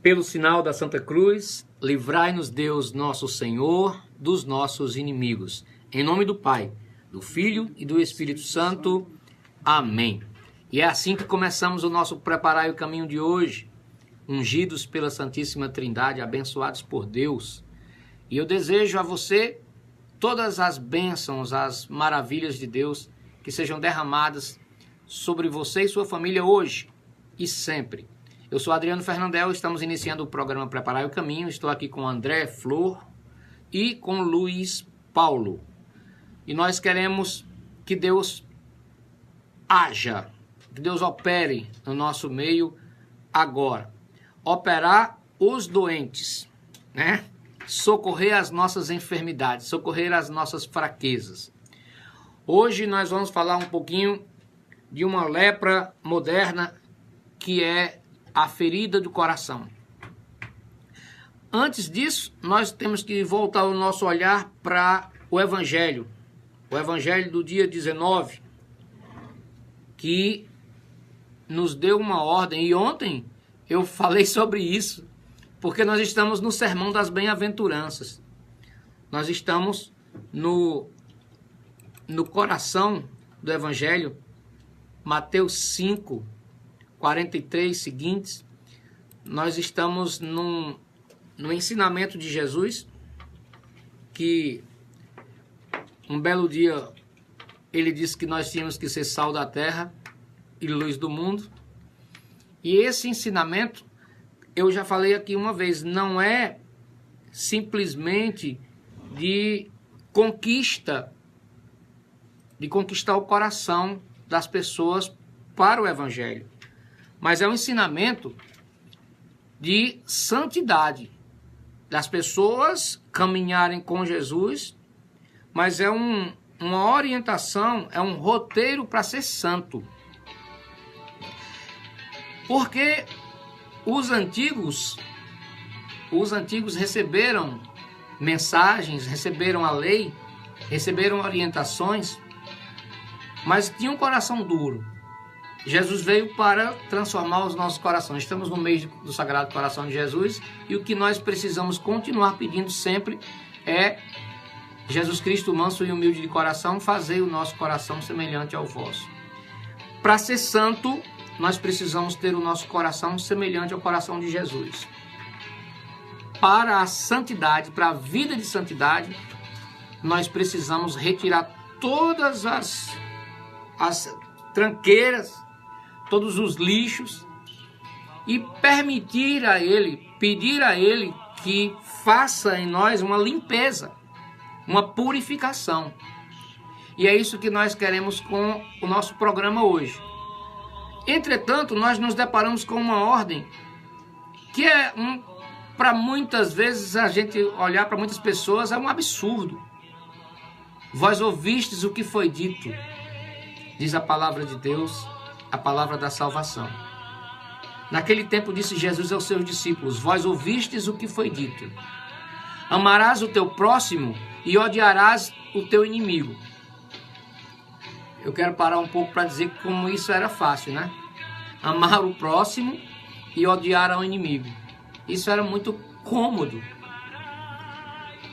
Pelo sinal da Santa Cruz, livrai-nos Deus nosso Senhor dos nossos inimigos. Em nome do Pai, do Filho e do Espírito Santo. Amém. E é assim que começamos o nosso Preparai o Caminho de hoje, ungidos pela Santíssima Trindade, abençoados por Deus. E eu desejo a você todas as bênçãos, as maravilhas de Deus que sejam derramadas sobre você e sua família hoje e sempre. Eu sou Adriano Fernandel, estamos iniciando o programa Preparai o Caminho. Estou aqui com André Flor e com Luiz Paulo. E nós queremos que Deus haja, que Deus opere no nosso meio agora. Operar os doentes, né? Socorrer as nossas enfermidades, socorrer as nossas fraquezas. Hoje nós vamos falar um pouquinho de uma lepra moderna que é a ferida do coração. Antes disso, nós temos que voltar o nosso olhar para o Evangelho do dia 19, que nos deu uma ordem, e ontem eu falei sobre isso, porque nós estamos no Sermão das Bem-aventuranças. Nós estamos no coração do Evangelho, Mateus 5, 43 seguintes. Nós estamos no ensinamento de Jesus, que um belo dia ele disse que nós tínhamos que ser sal da terra e luz do mundo. E esse ensinamento, eu já falei aqui uma vez, não é simplesmente de conquistar o coração das pessoas para o Evangelho, mas é um ensinamento de santidade, das pessoas caminharem com Jesus, mas é uma orientação, é um roteiro para ser santo. Porque os antigos receberam mensagens, receberam a lei, receberam orientações, mas tinham um coração duro. Jesus veio para transformar os nossos corações. Estamos no mês do Sagrado Coração de Jesus e o que nós precisamos continuar pedindo sempre é: Jesus Cristo, manso e humilde de coração, fazei o nosso coração semelhante ao vosso. Para ser santo, nós precisamos ter o nosso coração semelhante ao coração de Jesus. Para a santidade, para a vida de santidade, nós precisamos retirar todas as tranqueiras, todos os lixos e permitir a Ele, pedir a Ele que faça em nós uma limpeza, uma purificação. E é isso que nós queremos com o nosso programa hoje. Entretanto, nós nos deparamos com uma ordem que é, para muitas vezes, a gente olhar para muitas pessoas, é um absurdo. Vós ouvistes o que foi dito, diz a palavra de Deus, a palavra da salvação. Naquele tempo disse Jesus aos seus discípulos: vós ouvistes o que foi dito. Amarás o teu próximo e odiarás o teu inimigo. Eu quero parar um pouco para dizer como isso era fácil, né? Amar o próximo e odiar ao inimigo. Isso era muito cômodo.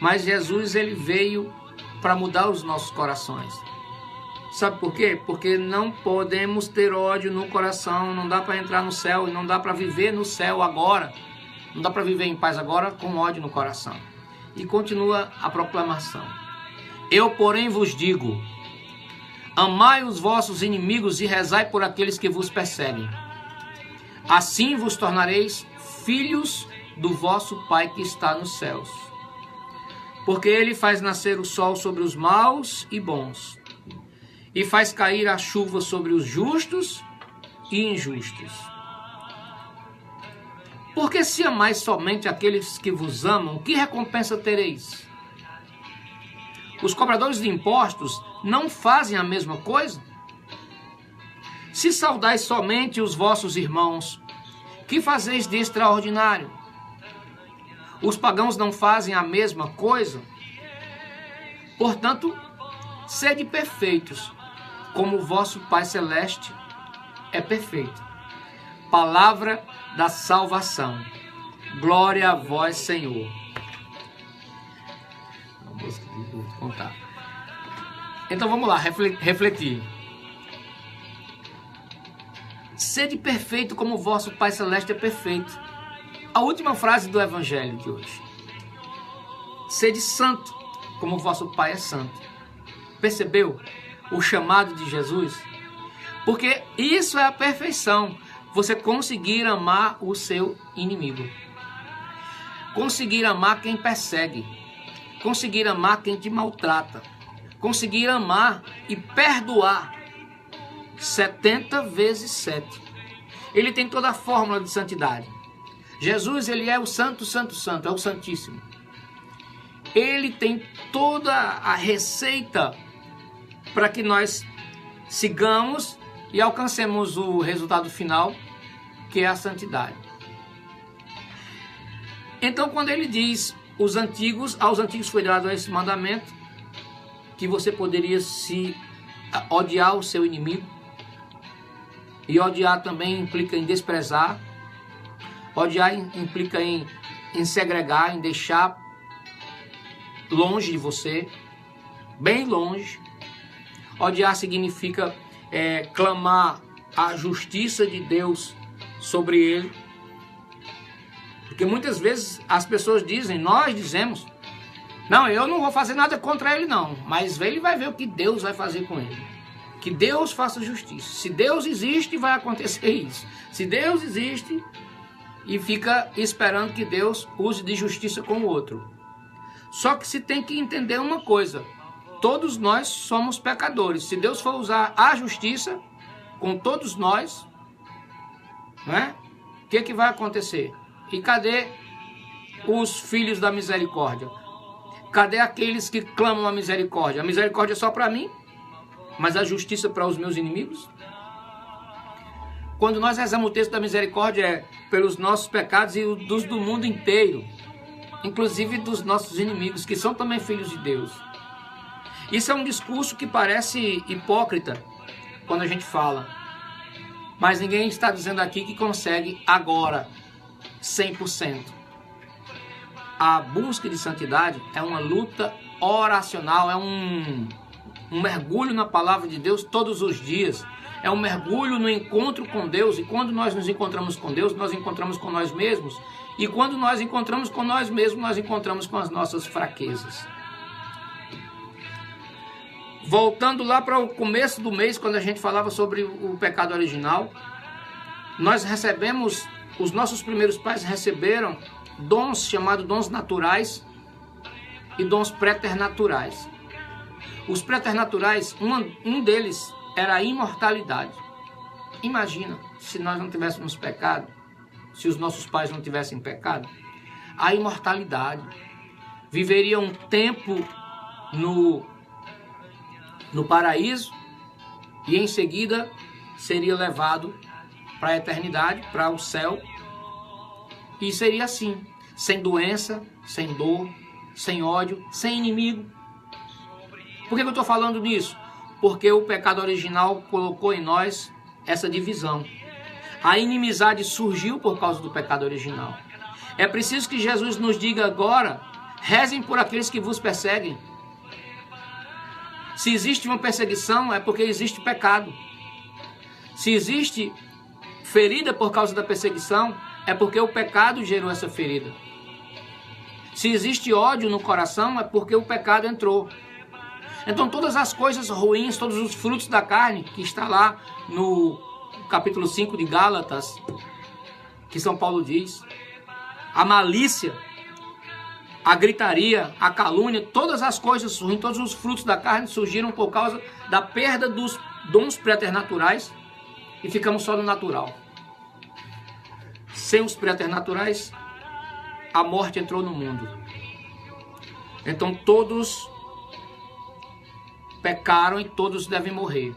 Mas Jesus, ele veio para mudar os nossos corações. Sabe por quê? Porque não podemos ter ódio no coração, não dá para entrar no céu e não dá para viver no céu agora. Não dá para viver em paz agora com ódio no coração. E continua a proclamação: eu, porém, vos digo, amai os vossos inimigos e rezai por aqueles que vos perseguem. Assim vos tornareis filhos do vosso Pai que está nos céus. Porque ele faz nascer o sol sobre os maus e bons, e faz cair a chuva sobre os justos e injustos. Porque se amais somente aqueles que vos amam, que recompensa tereis? Os cobradores de impostos não fazem a mesma coisa? Se saudais somente os vossos irmãos, que fazeis de extraordinário? Os pagãos não fazem a mesma coisa? Portanto, sede perfeitos, como o vosso Pai Celeste é perfeito. Palavra da salvação. Glória a vós, Senhor. Vou contar. Então vamos lá, refletir. Sede perfeito como o vosso Pai Celeste é perfeito. A última frase do Evangelho de hoje. Sede santo como o vosso Pai é santo. Percebeu o chamado de Jesus? Porque isso é a perfeição. Você conseguir amar o seu inimigo. Conseguir amar quem persegue. Conseguir amar quem te maltrata. Conseguir amar e perdoar 70 vezes 7. Ele tem toda a fórmula de santidade. Jesus, ele é o santo, santo, santo, é o santíssimo. Ele tem toda a receita para que nós sigamos e alcancemos o resultado final, que é a santidade. Então, quando ele diz aos antigos foi dado esse mandamento, que você poderia se odiar o seu inimigo, e odiar também implica em desprezar, odiar implica em segregar, em deixar longe de você, bem longe. Odiar significa clamar a justiça de Deus sobre ele. Porque muitas vezes as pessoas dizem, nós dizemos, não, eu não vou fazer nada contra ele não, mas ele vai ver o que Deus vai fazer com ele. Que Deus faça justiça. Se Deus existe, vai acontecer isso. Se Deus existe, e fica esperando que Deus use de justiça com o outro. Só que se tem que entender uma coisa, todos nós somos pecadores. Se Deus for usar a justiça com todos nós, né? O que vai acontecer? E cadê os filhos da misericórdia? Cadê aqueles que clamam a misericórdia? A misericórdia é só para mim, mas a justiça para os meus inimigos? Quando nós rezamos o texto da misericórdia é pelos nossos pecados e dos do mundo inteiro, inclusive dos nossos inimigos, que são também filhos de Deus. Isso é um discurso que parece hipócrita quando a gente fala, mas ninguém está dizendo aqui que consegue agora 100%. A busca de santidade é uma luta oracional, é um mergulho na palavra de Deus todos os dias. É um mergulho no encontro com Deus. E quando nós nos encontramos com Deus, nós encontramos com nós mesmos. E quando nós encontramos com nós mesmos, nós encontramos com as nossas fraquezas. Voltando lá para o começo do mês, quando a gente falava sobre o pecado original, nós recebemos, os nossos primeiros pais receberam dons chamados dons naturais e dons preternaturais. Os preternaturais, um deles era a imortalidade. Imagina se nós não tivéssemos pecado, se os nossos pais não tivessem pecado, a imortalidade. Viveria um tempo no paraíso e em seguida seria levado para a eternidade, para o céu. E seria assim, sem doença, sem dor, sem ódio, sem inimigo. Por que eu estou falando nisso? Porque o pecado original colocou em nós essa divisão. A inimizade surgiu por causa do pecado original. É preciso que Jesus nos diga agora, rezem por aqueles que vos perseguem. Se existe uma perseguição, é porque existe pecado. Se existe ferida por causa da perseguição, é porque o pecado gerou essa ferida. Se existe ódio no coração, é porque o pecado entrou. Então todas as coisas ruins, todos os frutos da carne, que está lá no capítulo 5 de Gálatas, que São Paulo diz, a malícia, a gritaria, a calúnia, todas as coisas ruins, todos os frutos da carne surgiram por causa da perda dos dons preternaturais e ficamos só no natural. Sem os preternaturais, a morte entrou no mundo. Então todos pecaram e todos devem morrer.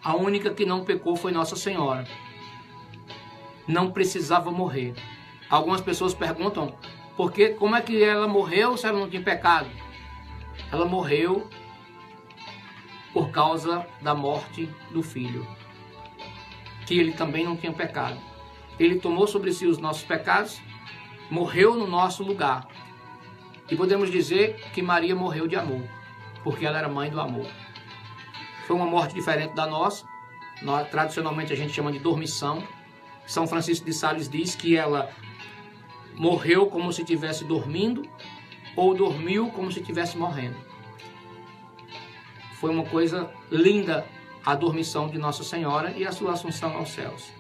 A única que não pecou foi Nossa Senhora. Não precisava morrer. Algumas pessoas perguntam, como é que ela morreu se ela não tinha pecado? Ela morreu por causa da morte do Filho, que ele também não tinha pecado. Ele tomou sobre si os nossos pecados morreu no nosso lugar. E podemos dizer que Maria morreu de amor, porque ela era mãe do amor. Foi uma morte diferente da nossa. Tradicionalmente a gente chama de dormição. São Francisco de Sales diz que ela morreu como se estivesse dormindo, ou dormiu como se estivesse morrendo. Foi uma coisa linda a dormição de Nossa Senhora e a sua assunção aos céus.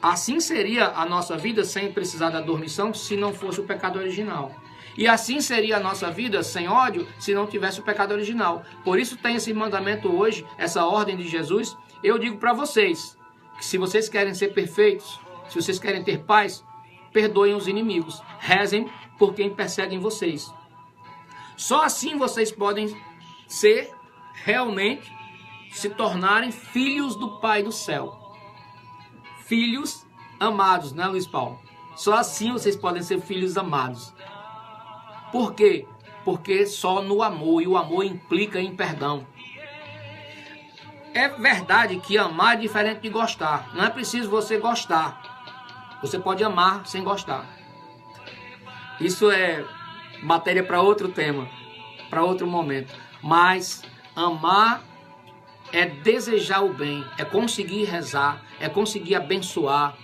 Assim seria a nossa vida sem precisar da dormição, se não fosse o pecado original. E assim seria a nossa vida sem ódio, se não tivesse o pecado original. Por isso tem esse mandamento hoje, essa ordem de Jesus. Eu digo para vocês, que se vocês querem ser perfeitos, se vocês querem ter paz, perdoem os inimigos, rezem por quem perseguem vocês. Só assim vocês podem ser realmente, se tornarem filhos do Pai do céu. Filhos amados, né, Luiz Paulo? Só assim vocês podem ser filhos amados. Por quê? Porque só no amor, e o amor implica em perdão. É verdade que amar é diferente de gostar. Não é preciso você gostar. Você pode amar sem gostar. Isso é matéria para outro tema, para outro momento. Mas amar é desejar o bem, é conseguir rezar, é conseguir abençoar,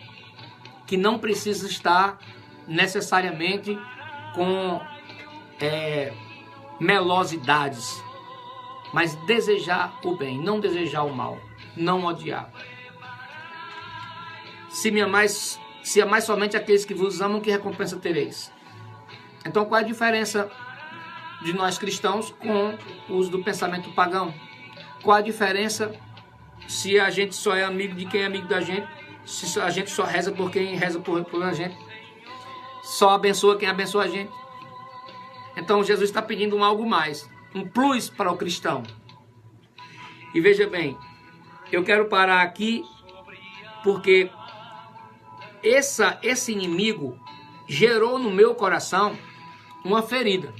que não precisa estar necessariamente com melosidades, mas desejar o bem, não desejar o mal, não odiar. Se amais somente aqueles que vos amam, que recompensa tereis? Então qual é a diferença de nós cristãos com os do pensamento pagão? Qual a diferença se a gente só é amigo de quem é amigo da gente, se a gente só reza por quem reza por a gente, só abençoa quem abençoa a gente? Então Jesus está pedindo algo mais, um plus para o cristão. E veja bem, eu quero parar aqui porque esse inimigo gerou no meu coração uma ferida.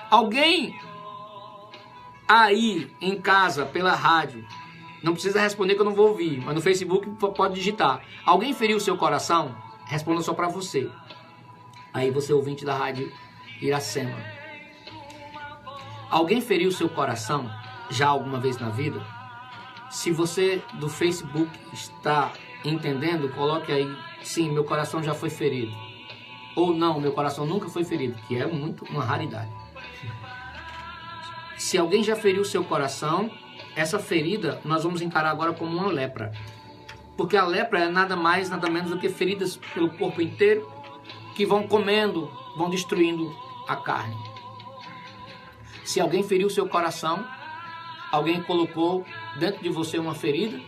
Alguém aí em casa, pela rádio, não precisa responder que eu não vou ouvir, mas no Facebook pode digitar. Alguém feriu o seu coração? Responda só para você. Aí você, ouvinte da rádio Iracema. Alguém feriu o seu coração já alguma vez na vida? Se você do Facebook está entendendo, coloque aí, sim, meu coração já foi ferido. Ou não, meu coração nunca foi ferido, que é uma raridade. Se alguém já feriu o seu coração, essa ferida nós vamos encarar agora como uma lepra. Porque a lepra é nada mais, nada menos do que feridas pelo corpo inteiro que vão comendo, vão destruindo a carne. Se alguém feriu o seu coração, alguém colocou dentro de você uma ferida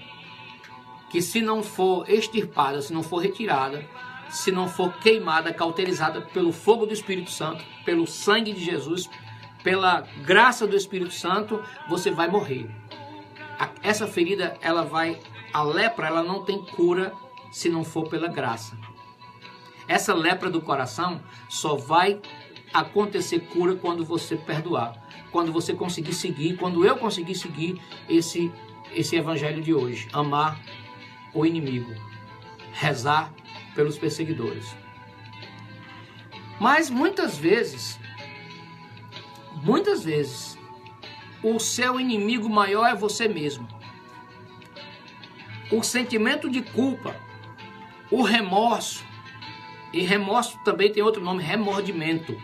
que, se não for extirpada, se não for retirada, se não for queimada, cauterizada pelo fogo do Espírito Santo, pelo sangue de Jesus, pela graça do Espírito Santo, você vai morrer. Essa ferida, a lepra, ela não tem cura se não for pela graça. Essa lepra do coração só vai acontecer cura quando você perdoar, quando você conseguir seguir, quando eu conseguir seguir esse evangelho de hoje, amar o inimigo, rezar pelos perseguidores. Mas muitas vezes, o seu inimigo maior é você mesmo. O sentimento de culpa, o remorso, e remorso também tem outro nome, remordimento.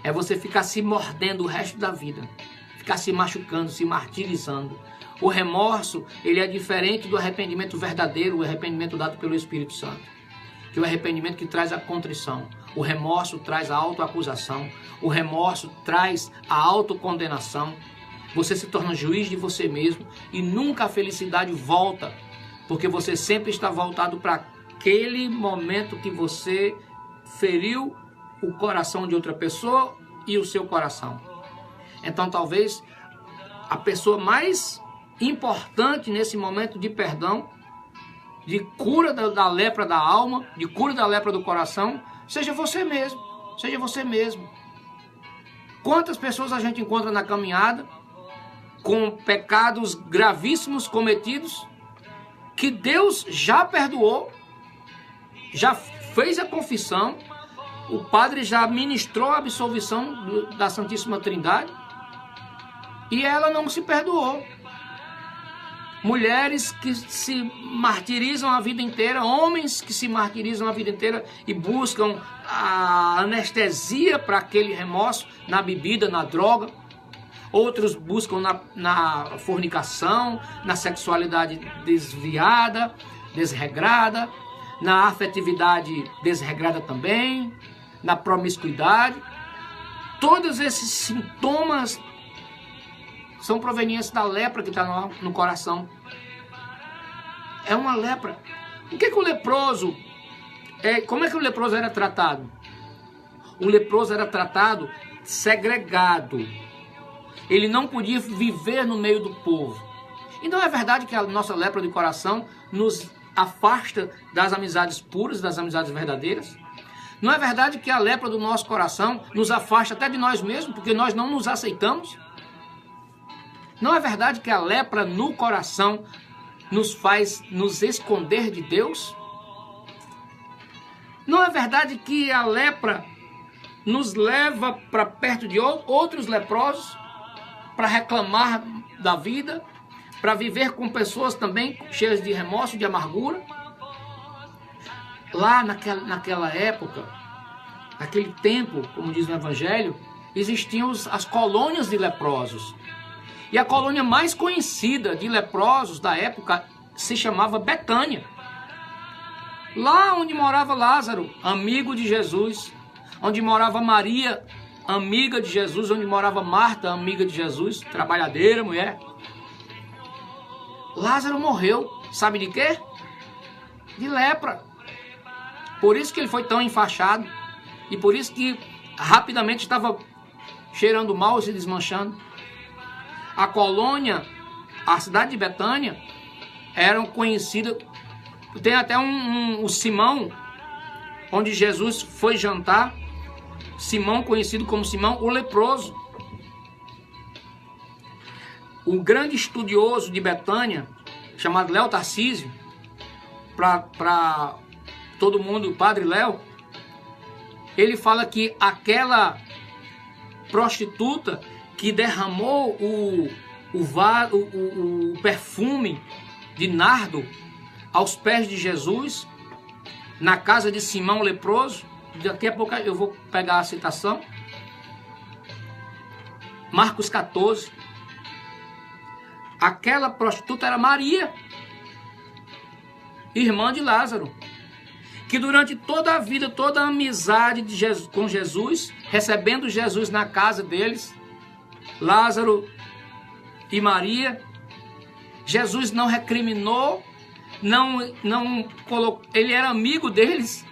É você ficar se mordendo o resto da vida, ficar se machucando, se martirizando. O remorso, ele é diferente do arrependimento verdadeiro, o arrependimento dado pelo Espírito Santo, que é o arrependimento que traz a contrição. O remorso traz a autoacusação, o remorso traz a autocondenação. Você se torna juiz de você mesmo e nunca a felicidade volta, porque você sempre está voltado para aquele momento que você feriu o coração de outra pessoa e o seu coração. Então talvez a pessoa mais importante nesse momento de perdão, de cura da lepra da alma, de cura da lepra do coração, seja você mesmo, seja você mesmo. Quantas pessoas a gente encontra na caminhada com pecados gravíssimos cometidos, que Deus já perdoou, já fez a confissão, o padre já ministrou a absolvição da Santíssima Trindade e ela não se perdoou. Mulheres que se martirizam a vida inteira, homens que se martirizam a vida inteira e buscam a anestesia para aquele remorso na bebida, na droga. Outros buscam na fornicação, na sexualidade desviada, desregrada, na afetividade desregrada também, na promiscuidade. Todos esses sintomas são provenientes da lepra que está no coração. É uma lepra. O que o leproso... como é que o leproso era tratado? O leproso era tratado segregado. Ele não podia viver no meio do povo. E não é verdade que a nossa lepra de coração nos afasta das amizades puras, das amizades verdadeiras? Não é verdade que a lepra do nosso coração nos afasta até de nós mesmos, porque nós não nos aceitamos? Não é verdade que a lepra no coração nos faz nos esconder de Deus? Não é verdade que a lepra nos leva para perto de outros leprosos, para reclamar da vida, para viver com pessoas também cheias de remorso, de amargura? Lá naquela época, naquele tempo, como diz no Evangelho, existiam as colônias de leprosos. E a colônia mais conhecida de leprosos da época se chamava Betânia. Lá onde morava Lázaro, amigo de Jesus, onde morava Maria, amiga de Jesus, onde morava Marta, amiga de Jesus, trabalhadeira, mulher. Lázaro morreu, sabe de quê? De lepra. Por isso que ele foi tão enfaixado e por isso que rapidamente estava cheirando mal e se desmanchando. A colônia, a cidade de Betânia, era conhecida. Tem até o Simão, onde Jesus foi jantar. Simão, conhecido como Simão o leproso. O grande estudioso de Betânia, chamado Léo Tarcísio, para todo mundo, o Padre Léo, ele fala que aquela prostituta que derramou o perfume de nardo aos pés de Jesus, na casa de Simão leproso, daqui a pouco eu vou pegar a citação, Marcos 14, aquela prostituta era Maria, irmã de Lázaro, que durante toda a vida, toda a amizade de Jesus, com Jesus, recebendo Jesus na casa deles, Lázaro e Maria, Jesus não recriminou, não colocou, ele era amigo deles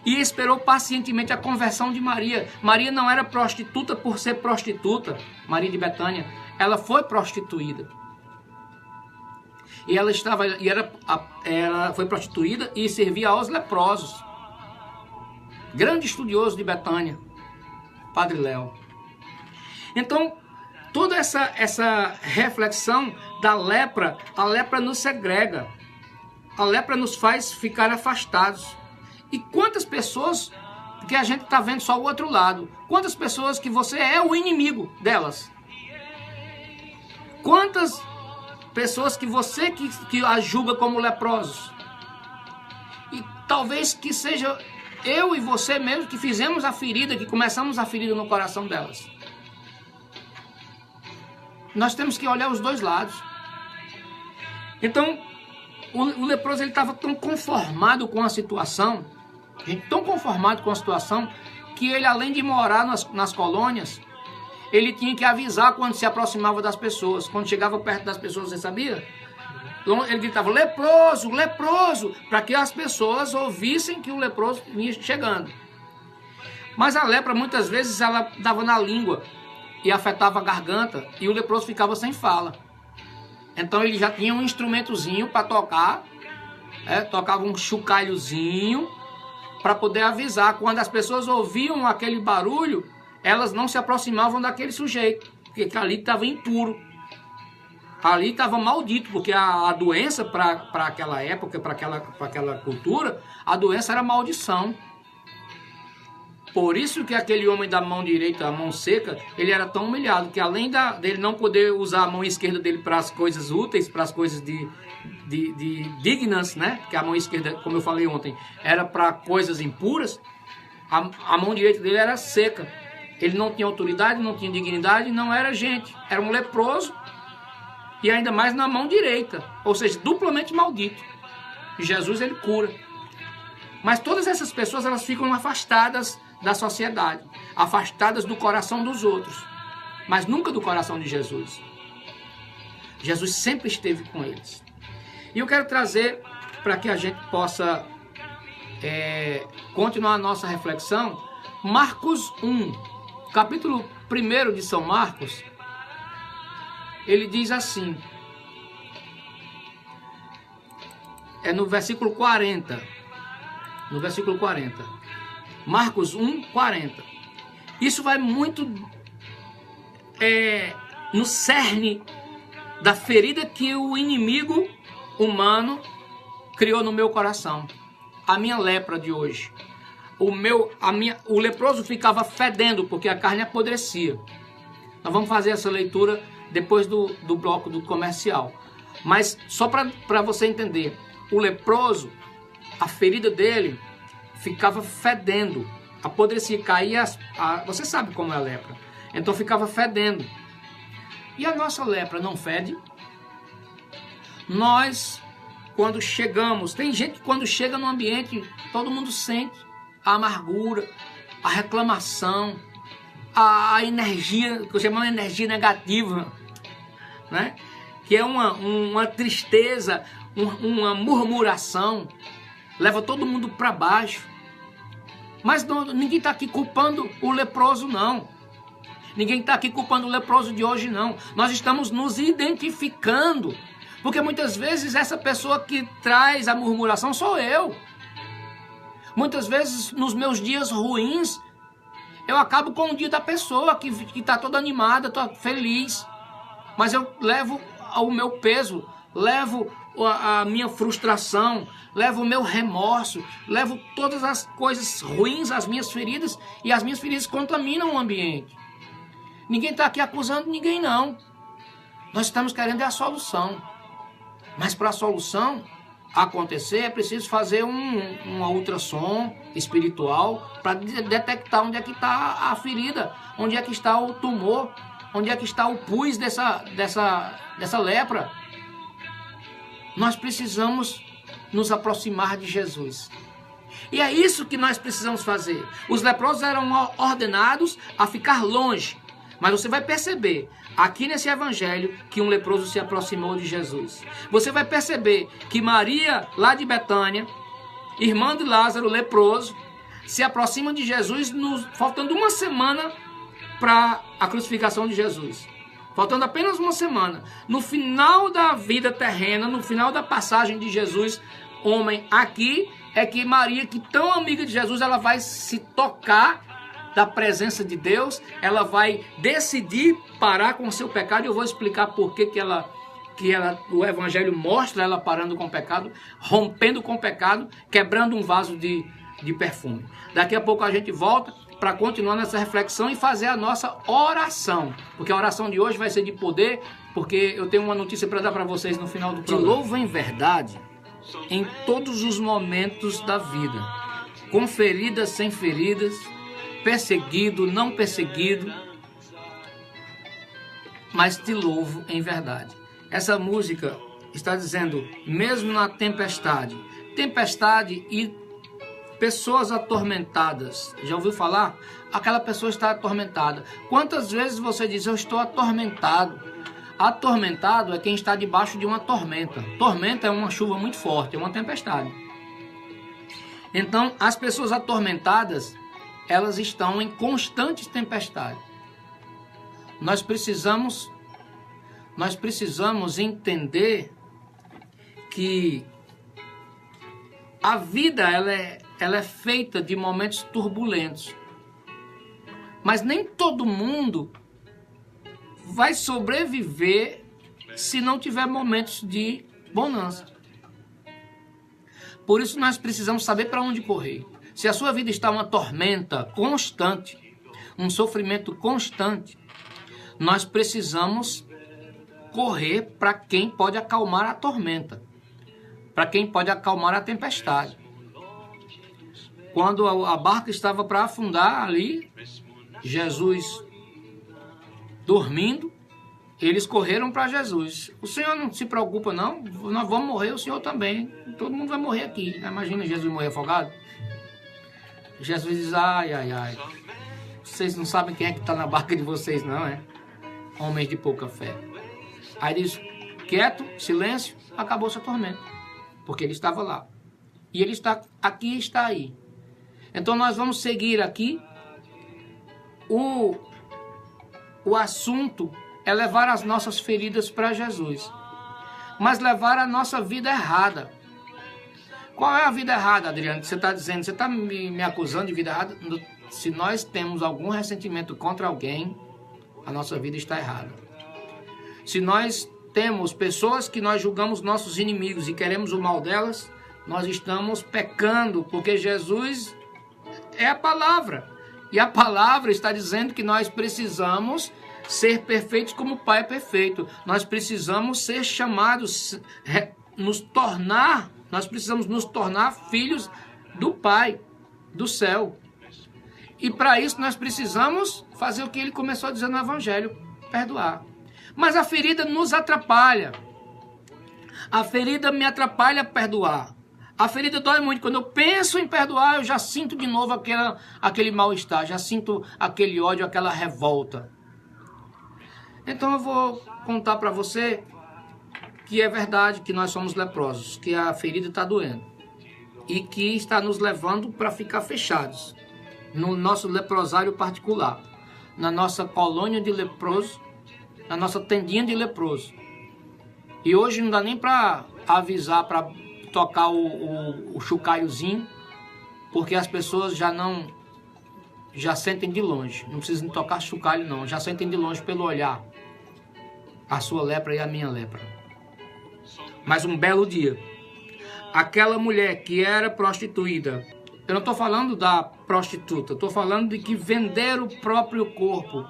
e esperou pacientemente a conversão de Maria. Maria não era prostituta por ser prostituta, Maria de Betânia, ela foi prostituída. E ela foi prostituída e servia aos leprosos. Grande estudioso de Betânia, Padre Léo. Então, toda essa reflexão da lepra, a lepra nos segrega. A lepra nos faz ficar afastados. E quantas pessoas que a gente está vendo só o outro lado? Quantas pessoas que você é o inimigo delas? Quantas pessoas que você que as julga como leprosos? E talvez que seja eu e você mesmo que fizemos a ferida, que começamos a ferida no coração delas. Nós temos que olhar os dois lados. Então, o leproso ele estava tão conformado com a situação, tão conformado com a situação, que ele, além de morar nas colônias, ele tinha que avisar quando se aproximava das pessoas. Quando chegava perto das pessoas, você sabia? Então, ele gritava, leproso, leproso, para que as pessoas ouvissem que o leproso vinha chegando. Mas a lepra, muitas vezes, ela dava na língua e afetava a garganta, e o leproso ficava sem fala. Então ele já tinha um instrumentozinho para tocar, tocava um chocalhozinho, para poder avisar. Quando as pessoas ouviam aquele barulho, elas não se aproximavam daquele sujeito, porque ali estava impuro. Ali estava maldito, porque a doença para aquela época, para aquela cultura, a doença era maldição. Por isso que aquele homem da mão direita, a mão seca, ele era tão humilhado, que além dele não poder usar a mão esquerda dele para as coisas úteis, para as coisas dignas, né? Que a mão esquerda, como eu falei ontem, era para coisas impuras, a mão direita dele era seca. Ele não tinha autoridade, não tinha dignidade, não era gente. Era um leproso e ainda mais na mão direita, ou seja, duplamente maldito. E Jesus, ele cura. Mas todas essas pessoas, elas ficam afastadas da sociedade, afastadas do coração dos outros, mas nunca do coração de Jesus. Jesus sempre esteve com eles. E eu quero trazer, para que a gente possa continuar a nossa reflexão, Marcos 1, capítulo 1 de São Marcos. Ele diz assim, no versículo 40, Marcos 1, 40. Isso vai muito no cerne da ferida que o inimigo humano criou no meu coração. A minha lepra de hoje. O leproso ficava fedendo porque a carne apodrecia. Nós vamos fazer essa leitura depois do bloco do comercial. Mas só para você entender, o leproso, a ferida dele ficava fedendo, apodrecia, caía, você sabe como é a lepra, então ficava fedendo. E a nossa lepra não fede? Nós, quando chegamos, tem gente que quando chega no ambiente, todo mundo sente a amargura, a reclamação, a energia, que eu chamo de energia negativa, né? Que é uma tristeza, uma murmuração, leva todo mundo para baixo. Mas ninguém está aqui culpando o leproso, não. Ninguém está aqui culpando o leproso de hoje, não. Nós estamos nos identificando. Porque muitas vezes essa pessoa que traz a murmuração sou eu. Muitas vezes nos meus dias ruins, eu acabo com o dia da pessoa que está toda animada, toda feliz. Mas eu levo o meu peso, levo a minha frustração, levo o meu remorso, levo todas as coisas ruins, as minhas feridas, e as minhas feridas contaminam o ambiente. Ninguém está aqui acusando ninguém, não. Nós estamos querendo a solução. Mas para a solução acontecer, é preciso fazer um ultrassom espiritual para detectar onde é que está a ferida, onde é que está o tumor, onde é que está o pus dessa lepra. Nós precisamos nos aproximar de Jesus. E é isso que nós precisamos fazer. Os leprosos eram ordenados a ficar longe. Mas você vai perceber, aqui nesse evangelho, que um leproso se aproximou de Jesus. Você vai perceber que Maria, lá de Betânia, irmã de Lázaro, leproso, se aproxima de Jesus, faltando uma semana para a crucificação de Jesus. Faltando apenas uma semana. No final da vida terrena, no final da passagem de Jesus, homem, aqui é que Maria, que tão amiga de Jesus, ela vai se tocar da presença de Deus, ela vai decidir parar com o seu pecado, e eu vou explicar por que o Evangelho mostra ela parando com o pecado, rompendo com o pecado, quebrando um vaso de perfume. Daqui a pouco a gente volta para continuar nessa reflexão e fazer a nossa oração, porque a oração de hoje vai ser de poder, porque eu tenho uma notícia para dar para vocês no final do programa. Te louvo em verdade, em todos os momentos da vida, com feridas, sem feridas, perseguido, não perseguido, mas te louvo em verdade. Essa música está dizendo, mesmo na tempestade e pessoas atormentadas. Já ouviu falar? Aquela pessoa está atormentada. Quantas vezes você diz, eu estou atormentado? Atormentado é quem está debaixo de uma tormenta. Tormenta é uma chuva muito forte, é uma tempestade. Então, as pessoas atormentadas, elas estão em constantes tempestades. Nós precisamos entender que a vida ela é feita de momentos turbulentos. Mas nem todo mundo vai sobreviver se não tiver momentos de bonança. Por isso nós precisamos saber para onde correr. Se a sua vida está uma tormenta constante, um sofrimento constante, nós precisamos correr para quem pode acalmar a tormenta, para quem pode acalmar a tempestade. Quando a barca estava para afundar ali, Jesus dormindo, eles correram para Jesus. O Senhor não se preocupa não, nós vamos morrer, o Senhor também, todo mundo vai morrer aqui. Imagina Jesus morrer afogado. Jesus diz, ai, ai, ai, vocês não sabem quem é que está na barca de vocês não, é? Homens de pouca fé. Aí diz, quieto, silêncio, acabou seu tormento, porque ele estava lá. E ele está aqui e está aí. Então nós vamos seguir aqui. O assunto é levar as nossas feridas para Jesus, mas levar a nossa vida errada. Qual é a vida errada, Adriano? Você está dizendo, você está me acusando de vida errada? Se nós temos algum ressentimento contra alguém, a nossa vida está errada. Se nós temos pessoas que nós julgamos nossos inimigos e queremos o mal delas, nós estamos pecando, porque Jesus é a palavra. E a palavra está dizendo que nós precisamos ser perfeitos como o Pai é perfeito. Nós precisamos ser chamados, nós precisamos nos tornar filhos do Pai, do céu. E para isso nós precisamos fazer o que ele começou a dizer no Evangelho, perdoar. Mas a ferida nos atrapalha. A ferida me atrapalha a perdoar. A ferida dói muito. Quando eu penso em perdoar, eu já sinto de novo aquele mal-estar, já sinto aquele ódio, aquela revolta. Então eu vou contar para você que é verdade que nós somos leprosos, que a ferida está doendo e que está nos levando para ficar fechados no nosso leprosário particular, na nossa colônia de leproso, na nossa tendinha de leproso. E hoje não dá nem para avisar, para tocar o chocalhozinho, porque as pessoas já sentem de longe. Não precisam tocar chocalho não, já sentem de longe pelo olhar a sua lepra e a minha lepra. Mas um belo dia, aquela mulher que era prostituída, eu não estou falando da prostituta, estou falando de que vender o próprio corpo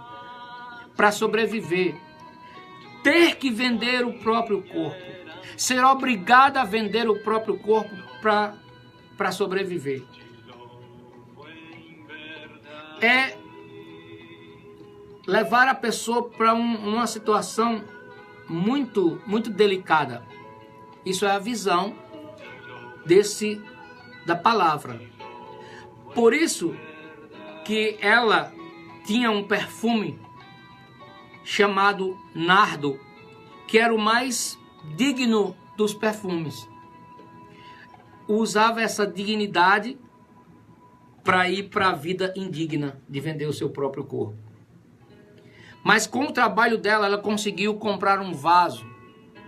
para sobreviver, ter que vender o próprio corpo, ser obrigada a vender o próprio corpo para sobreviver. É levar a pessoa para uma situação muito, muito delicada. Isso é a visão da palavra. Por isso que ela tinha um perfume chamado nardo, que era o mais digno dos perfumes. Usava essa dignidade para ir para a vida indigna de vender o seu próprio corpo. Mas com o trabalho dela, ela conseguiu comprar um vaso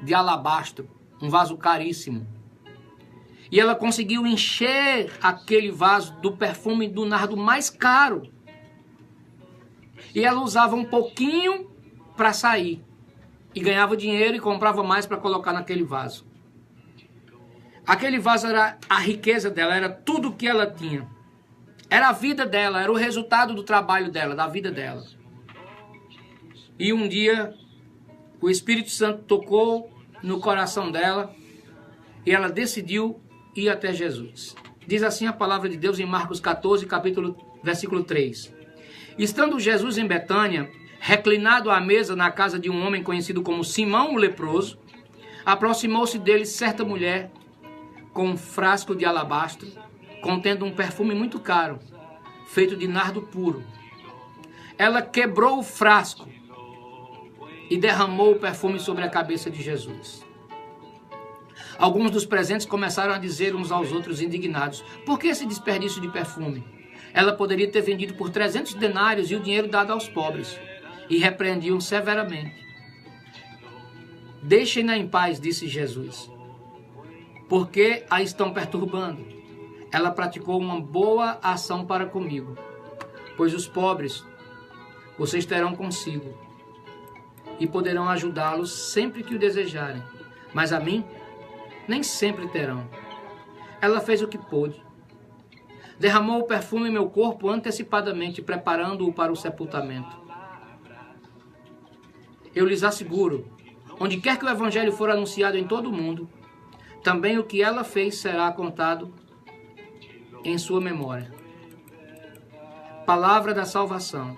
de alabastro, um vaso caríssimo. E ela conseguiu encher aquele vaso do perfume do nardo mais caro. E ela usava um pouquinho para sair. E ganhava dinheiro e comprava mais para colocar naquele vaso. Aquele vaso era a riqueza dela, era tudo que ela tinha. Era a vida dela, era o resultado do trabalho dela, da vida dela. E um dia, o Espírito Santo tocou no coração dela e ela decidiu ir até Jesus. Diz assim a palavra de Deus em Marcos 14, versículo 3. Estando Jesus em Betânia, reclinado à mesa na casa de um homem conhecido como Simão o leproso, aproximou-se dele certa mulher com um frasco de alabastro, contendo um perfume muito caro, feito de nardo puro. Ela quebrou o frasco e derramou o perfume sobre a cabeça de Jesus. Alguns dos presentes começaram a dizer uns aos outros indignados: por que esse desperdício de perfume? Ela poderia ter vendido por 300 denários e o dinheiro dado aos pobres. E repreendiam severamente. Deixem-na em paz, disse Jesus, porque a estão perturbando. Ela praticou uma boa ação para comigo, pois os pobres vocês terão consigo, e poderão ajudá-los sempre que o desejarem. Mas a mim, nem sempre terão. Ela fez o que pôde. Derramou o perfume em meu corpo antecipadamente, preparando-o para o sepultamento. Eu lhes asseguro, onde quer que o evangelho for anunciado em todo o mundo, também o que ela fez será contado em sua memória. Palavra da salvação.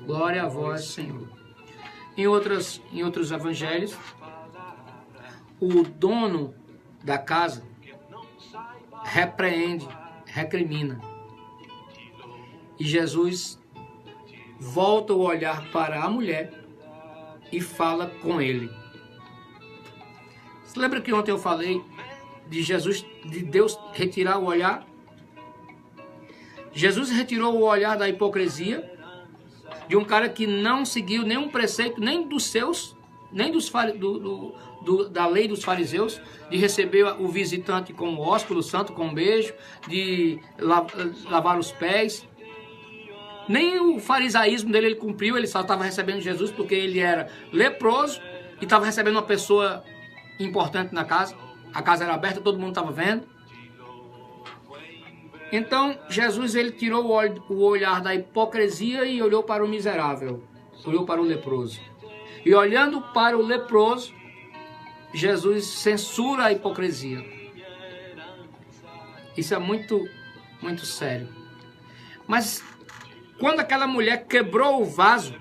Glória a vós, Senhor. Em outros evangelhos, o dono da casa repreende, recrimina. E Jesus volta o olhar para a mulher e fala com ele. Você lembra que ontem eu falei de Jesus, de Deus retirar o olhar? Jesus retirou o olhar da hipocrisia, de um cara que não seguiu nenhum preceito, nem dos seus, nem da lei dos fariseus, de receber o visitante com o ósculo santo, com um beijo, de lavar os pés. Nem o farisaísmo dele ele cumpriu, ele só estava recebendo Jesus porque ele era leproso e estava recebendo uma pessoa importante na casa. A casa era aberta, todo mundo estava vendo. Então, Jesus ele tirou o olhar da hipocrisia e olhou para o miserável, olhou para o leproso. E olhando para o leproso, Jesus censura a hipocrisia. Isso é muito, muito sério. Mas quando aquela mulher quebrou o vaso,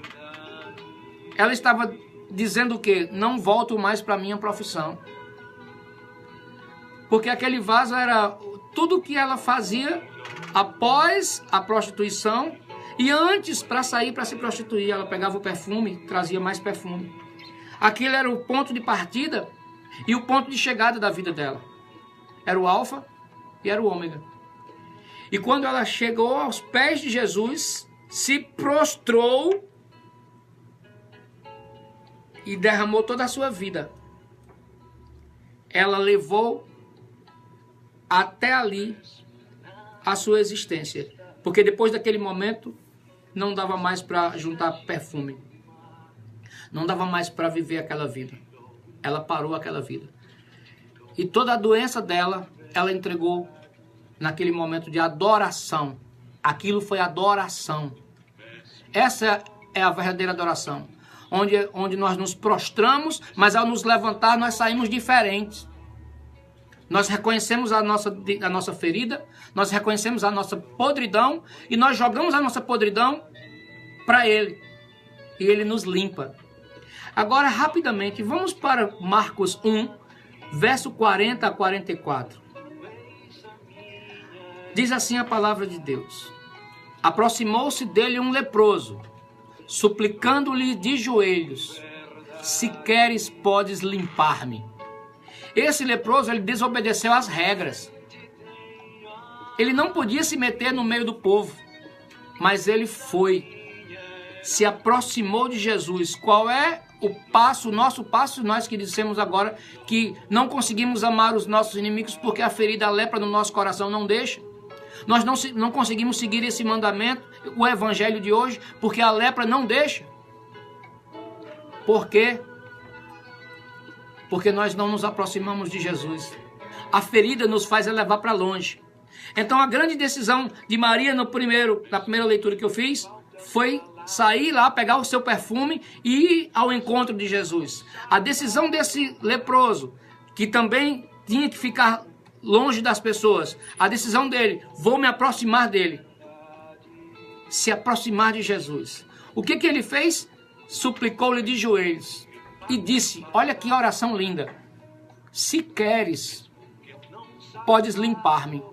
ela estava dizendo o quê? Não volto mais para a minha profissão. Porque aquele vaso era tudo o que ela fazia após a prostituição e antes para sair para se prostituir. Ela pegava o perfume, trazia mais perfume. Aquilo era o ponto de partida e o ponto de chegada da vida dela. Era o alfa e era o ômega. E quando ela chegou aos pés de Jesus, se prostrou e derramou toda a sua vida. Ela levou até ali a sua existência. Porque depois daquele momento, não dava mais para juntar perfume. Não dava mais para viver aquela vida. Ela parou aquela vida. E toda a doença dela, ela entregou naquele momento de adoração. Aquilo foi adoração. Essa é a verdadeira adoração. Onde nós nos prostramos, mas ao nos levantar nós saímos diferentes. Nós reconhecemos a nossa ferida, nós reconhecemos a nossa podridão e nós jogamos a nossa podridão para Ele. E Ele nos limpa. Agora, rapidamente, vamos para Marcos 1, verso 40 a 44. Diz assim a palavra de Deus. Aproximou-se dele um leproso, suplicando-lhe de joelhos, se queres, podes limpar-me. Esse leproso, ele desobedeceu às regras. Ele não podia se meter no meio do povo, mas ele foi, se aproximou de Jesus. Qual é o passo, o nosso passo? Nós que dissemos agora que não conseguimos amar os nossos inimigos porque a ferida, a lepra no nosso coração não deixa. Nós não conseguimos seguir esse mandamento, o evangelho de hoje, porque a lepra não deixa. Por quê? Porque nós não nos aproximamos de Jesus. A ferida nos faz levar para longe. Então a grande decisão de Maria na primeira leitura que eu fiz foi sair lá, pegar o seu perfume e ir ao encontro de Jesus. A decisão desse leproso, que também tinha que ficar longe das pessoas, a decisão dele, vou me aproximar dele. Se aproximar de Jesus. O que ele fez? Suplicou-lhe de joelhos. E disse, olha que oração linda, se queres, podes limpar-me.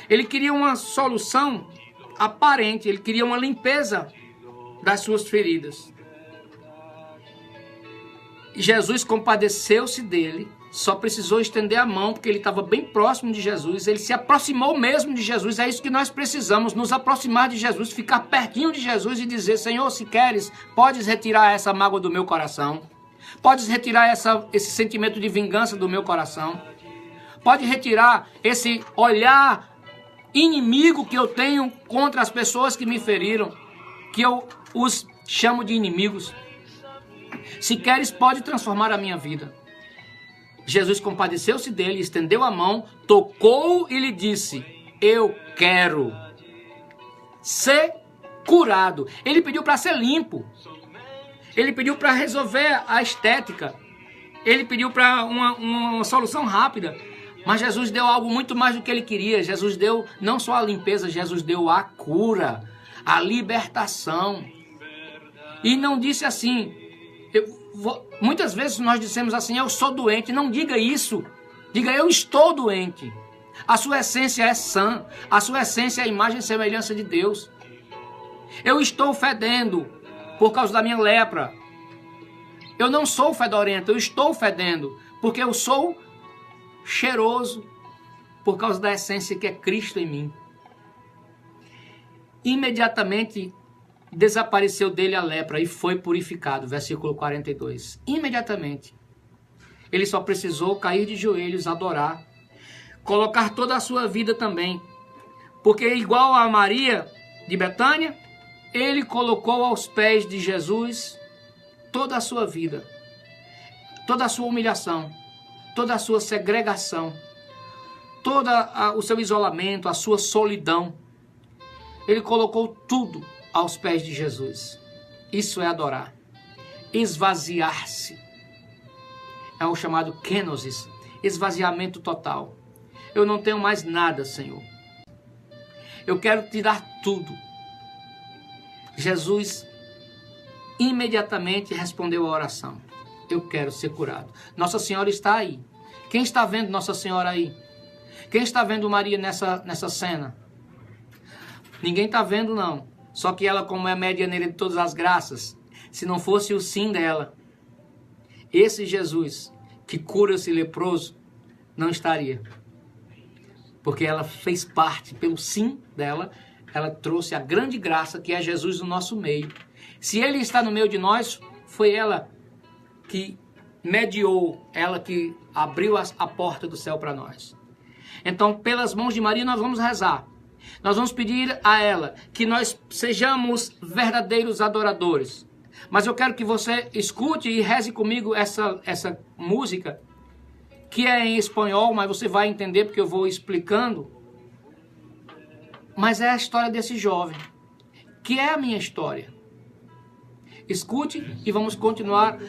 Ele queria uma solução aparente, ele queria uma limpeza das suas feridas. E Jesus compadeceu-se dele, só precisou estender a mão, porque ele estava bem próximo de Jesus, ele se aproximou mesmo de Jesus. É isso que nós precisamos, nos aproximar de Jesus, ficar pertinho de Jesus e dizer, Senhor, se queres, podes retirar essa mágoa do meu coração. Podes retirar esse sentimento de vingança do meu coração. Pode retirar esse olhar inimigo que eu tenho contra as pessoas que me feriram, que eu os chamo de inimigos. Se queres, pode transformar a minha vida. Jesus compadeceu-se dele, estendeu a mão, tocou e lhe disse: eu quero ser curado. Ele pediu para ser limpo. Ele pediu para resolver a estética. Ele pediu para uma solução rápida. Mas Jesus deu algo muito mais do que ele queria. Jesus deu não só a limpeza, Jesus deu a cura, a libertação. E não disse assim... Muitas vezes nós dissemos assim: eu sou doente. Não diga isso. Diga: eu estou doente. A sua essência é sã. A sua essência é a imagem e semelhança de Deus. Eu estou fedendo por causa da minha lepra. Eu não sou fedorento, eu estou fedendo porque eu sou cheiroso por causa da essência que é Cristo em mim. Imediatamente desapareceu dele a lepra e foi purificado. Versículo 42. Imediatamente. Ele só precisou cair de joelhos, adorar, colocar toda a sua vida também. Porque igual a Maria de Betânia, ele colocou aos pés de Jesus toda a sua vida, toda a sua humilhação, toda a sua segregação, todo o seu isolamento, a sua solidão. Ele colocou tudo aos pés de Jesus. Isso é adorar. Esvaziar-se. É o chamado kenosis, esvaziamento total. Eu não tenho mais nada, Senhor. Eu quero te dar tudo. Jesus imediatamente respondeu a oração: eu quero ser curado. Nossa Senhora está aí. Quem está vendo Nossa Senhora aí? Quem está vendo Maria nessa cena? Ninguém está vendo, não. Só que ela, como é a medianeira de todas as graças, se não fosse o sim dela, esse Jesus que cura esse leproso não estaria. Porque ela fez parte, pelo sim dela, ela trouxe a grande graça que é Jesus no nosso meio. Se ele está no meio de nós, foi ela que mediou, ela que abriu a porta do céu para nós. Então, pelas mãos de Maria, nós vamos rezar. Nós vamos pedir a ela que nós sejamos verdadeiros adoradores. Mas eu quero que você escute e reze comigo essa música, que é em espanhol, mas você vai entender porque eu vou explicando. Mas é a história desse jovem, que é a minha história. Escute e vamos continuar.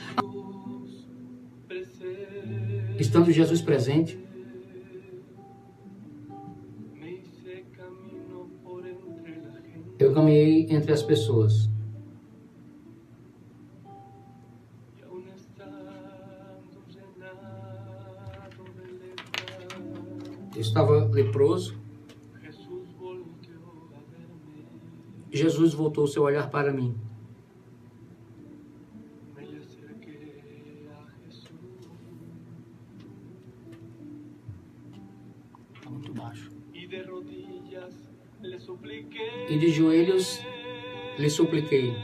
Estando Jesus presente, eu caminhei entre as pessoas. Eu estava leproso. Jesus voltou seu olhar para mim. Está muito baixo. E de joelhos lhe supliquei.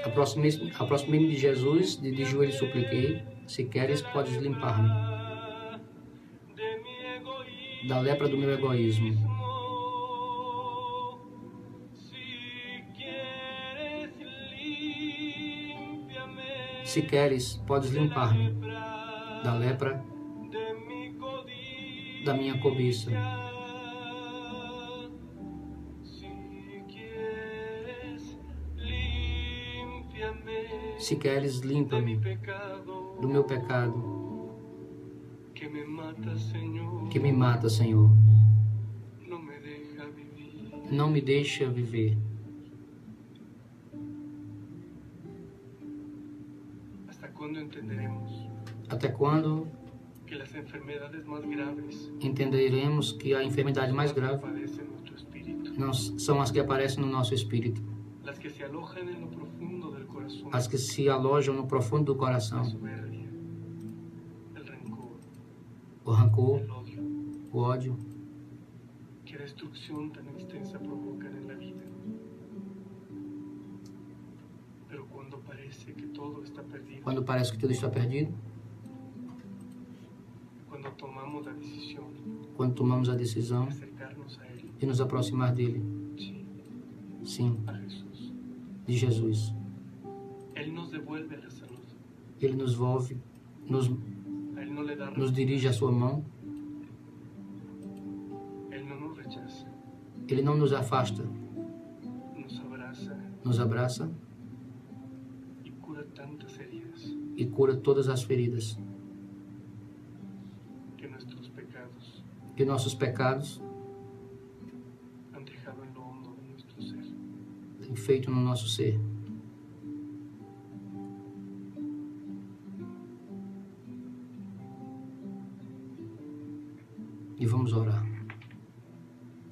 Aproximei-me de Jesus, de joelhos supliquei: se queres, podes limpar-me da lepra do meu egoísmo. Se queres, podes limpar-me da lepra da minha cobiça. Se queres, limpa-me do meu pecado que me mata, Senhor. Não me deixa viver. Até quando entenderemos que a enfermidade mais grave não são as que aparecem no nosso espírito, as que se alojam no profundo do coração, o rancor, o ódio, que a destrucción tan extensa provocan en la vida. Pero quando parece que tudo está perdido, quando tomamos a decisão de nos aproximar dele, sim, de Jesus, Él nos devuelve a la salud. Ele nos volve, Él no le da nos dirige a sua mão. Él no nos rechaza. Ele não nos afasta, Nos abraza nos abraça y cura tantas heridas e cura todas as feridas. que nuestros pecados Que nossos pecados han dejado en lo hondo de nuestro ser. têm feito no nosso ser. E vamos orar.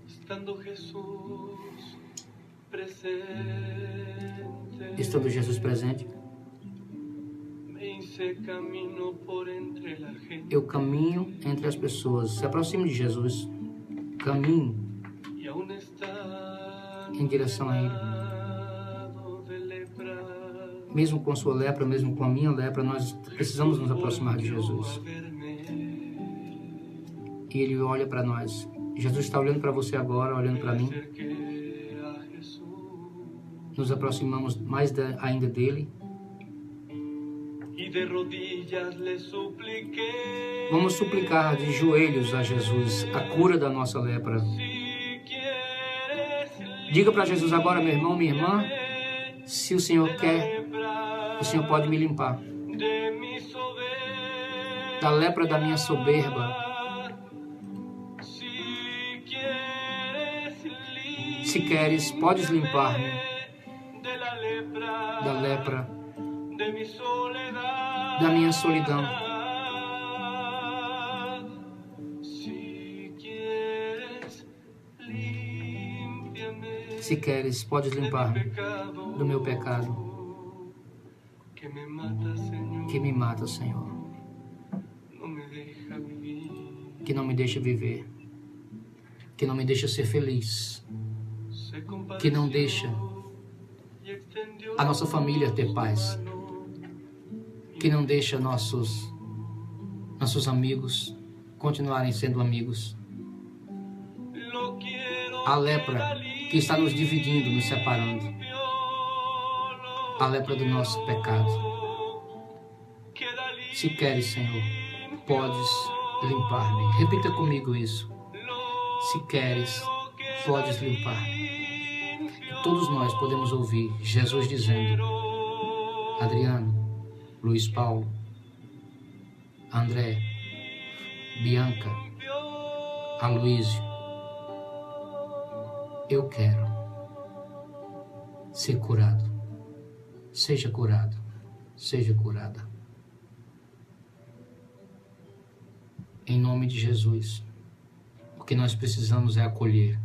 Estando Jesús presente, Estando Jesus presente, me hice camino por entre la gente eu caminho entre as pessoas. Se aproxime de Jesus. Caminhe y aún está em direção a Ele. de lepra. Mesmo com a sua lepra, mesmo com a minha lepra, nós precisamos nos aproximar de Jesus. E Ele olha para nós. Jesus está olhando para você agora, olhando para mim. Nos aproximamos mais ainda dEle. Vamos suplicar de joelhos a Jesus a cura da nossa lepra. Diga para Jesus agora, meu irmão, minha irmã, se o Senhor quer, o Senhor pode me limpar da lepra da minha soberba. Se queres, podes limpar-me da lepra da minha solidão. Se queres, podes limpar-me do meu pecado que me mata, Senhor, que não me deixa viver, que não me deixa ser feliz, que não deixa a nossa família ter paz, que não deixa nossos amigos continuarem sendo amigos. A lepra que está nos dividindo, nos separando. A lepra do nosso pecado. Se queres, Senhor, podes limpar-me. Repita comigo isso. Se queres, podes limpar-me. Todos nós podemos ouvir Jesus dizendo: Adriano, Luiz Paulo, André, Bianca, Aloísio, eu quero ser curado. Seja curado, seja curada. Em nome de Jesus, o que nós precisamos é acolher.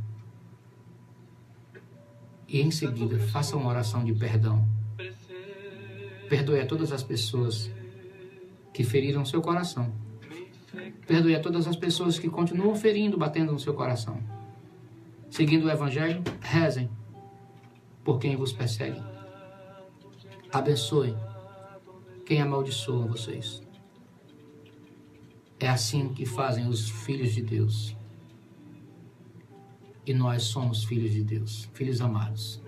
E em seguida, faça uma oração de perdão. Perdoe a todas as pessoas que feriram seu coração. Perdoe a todas as pessoas que continuam ferindo, batendo no seu coração. Seguindo o Evangelho, rezem por quem vos persegue. Abençoe quem amaldiçoa vocês. É assim que fazem os filhos de Deus. E nós somos filhos de Deus, filhos amados.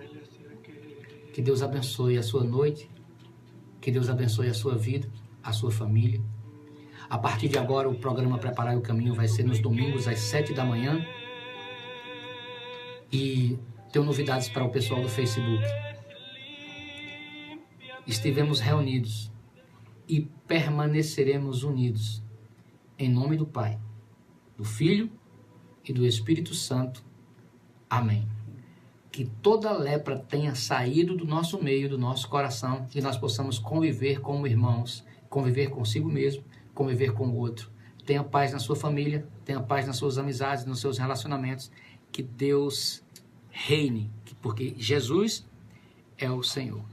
Que Deus abençoe a sua noite, que Deus abençoe a sua vida, a sua família. A partir de agora, o programa Preparar o Caminho vai ser nos domingos às 7 da manhã. E tenho novidades para o pessoal do Facebook. Estivemos reunidos e permaneceremos unidos. Em nome do Pai, do Filho e do Espírito Santo. Amém. Que toda lepra tenha saído do nosso meio, do nosso coração, que nós possamos conviver como irmãos, conviver consigo mesmo, conviver com o outro. Tenha paz na sua família, tenha paz nas suas amizades, nos seus relacionamentos. Que Deus reine, porque Jesus é o Senhor.